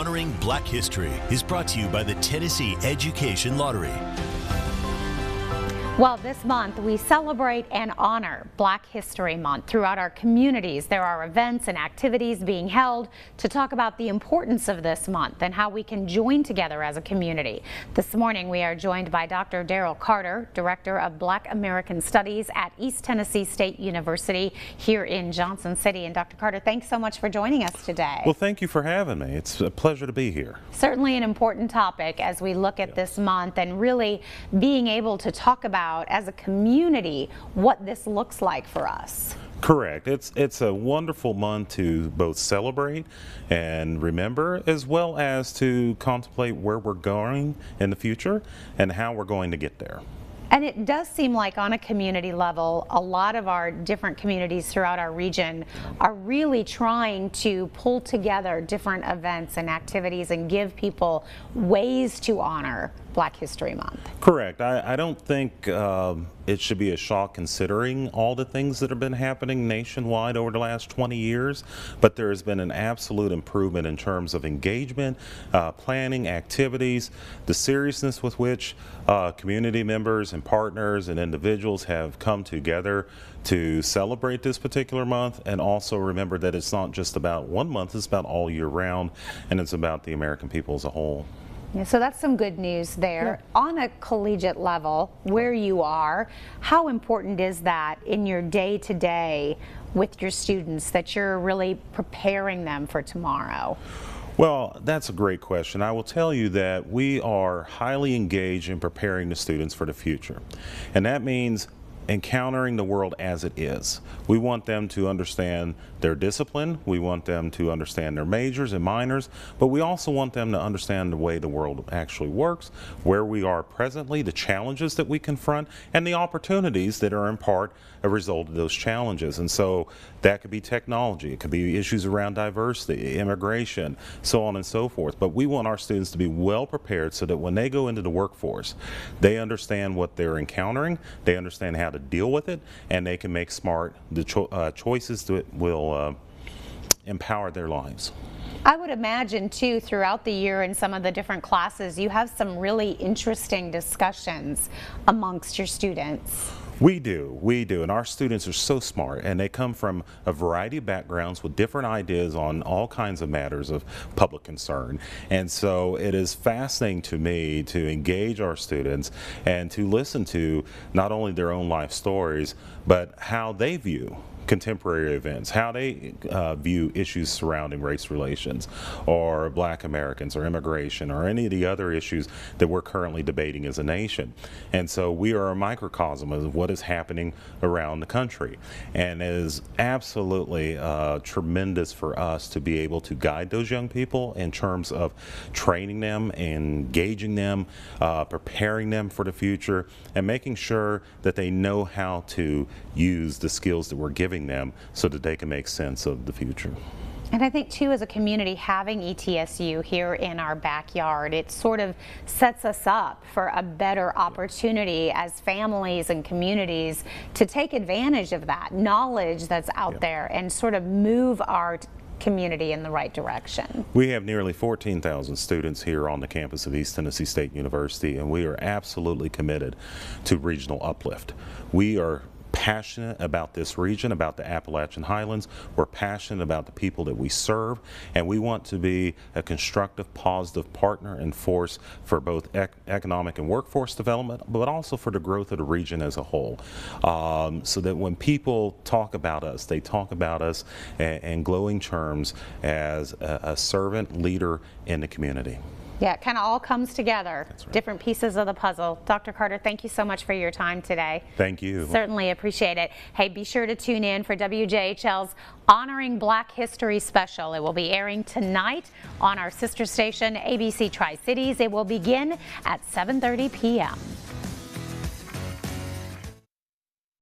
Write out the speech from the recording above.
Honoring Black History is brought to you by the Tennessee Education Lottery. Well, this month we celebrate and honor Black History Month. Throughout our communities, there are events and activities being held to talk about the importance of this month and how we can join together as a community. This morning we are joined by Dr. Daryl Carter, Director of Black American Studies at East Tennessee State University here in Johnson City. And Dr. Carter, thanks so much for joining us today. Well, thank you for having me. It's a pleasure to be here. Certainly an important topic as we look at this month and really being able to talk about as a community what this looks like for us. Correct. It's a wonderful month to both celebrate and remember, as well as to contemplate where we're going in the future and how we're going to get there. And it does seem like on a community level, a lot of our different communities throughout our region are really trying to pull together different events and activities and give people ways to honor Black History Month. Correct. I don't think it should be a shock considering all the things that have been happening nationwide over the last 20 years, but there has been an absolute improvement in terms of engagement, planning, activities, the seriousness with which community members and partners and individuals have come together to celebrate this particular month, and also remember that it's not just about one month, it's about all year round, and it's about the American people as a whole. Yeah, so that's some good news there. Yeah. On a collegiate level, where you are, how important is that in your day-to-day with your students that you're really preparing them for tomorrow? Well, that's a great question. I will tell you that we are highly engaged in preparing the students for the future. And that means encountering the world as it is. We want them to understand their discipline, we want them to understand their majors and minors, but we also want them to understand the way the world actually works, where we are presently, the challenges that we confront, and the opportunities that are in part a result of those challenges. And so that could be technology, it could be issues around diversity, immigration, so on and so forth. But we want our students to be well prepared so that when they go into the workforce, they understand what they're encountering, they understand how to deal with it, and they can make smart choices that will empower their lives. I would imagine too throughout the year in some of the different classes you have some really interesting discussions amongst your students. We do, and our students are so smart, and they come from a variety of backgrounds with different ideas on all kinds of matters of public concern. And so it is fascinating to me to engage our students and to listen to not only their own life stories, but how they view contemporary events, how they view issues surrounding race relations or Black Americans or immigration or any of the other issues that we're currently debating as a nation. And so we are a microcosm of what is happening around the country, and it is absolutely tremendous for us to be able to guide those young people in terms of training them, engaging them, preparing them for the future, and making sure that they know how to use the skills that we're giving them so that they can make sense of the future. And I think too, as a community, having ETSU here in our backyard, it sort of sets us up for a better opportunity as families and communities to take advantage of that knowledge that's out there and sort of move our community in the right direction. We have nearly 14,000 students here on the campus of East Tennessee State University, and we are absolutely committed to regional uplift. We are passionate about this region, about the Appalachian Highlands. We're passionate about the people that we serve, and we want to be a constructive, positive partner and force for both economic and workforce development, but also for the growth of the region as a whole. So that when people talk about us, they talk about us in glowing terms as a servant leader in the community. Yeah, it kind of all comes together. That's right. Different pieces of the puzzle. Dr. Carter, thank you so much for your time today. Thank you. Certainly appreciate it. Hey, be sure to tune in for WJHL's Honoring Black History Special. It will be airing tonight on our sister station, ABC Tri-Cities. It will begin at 7:30 p.m.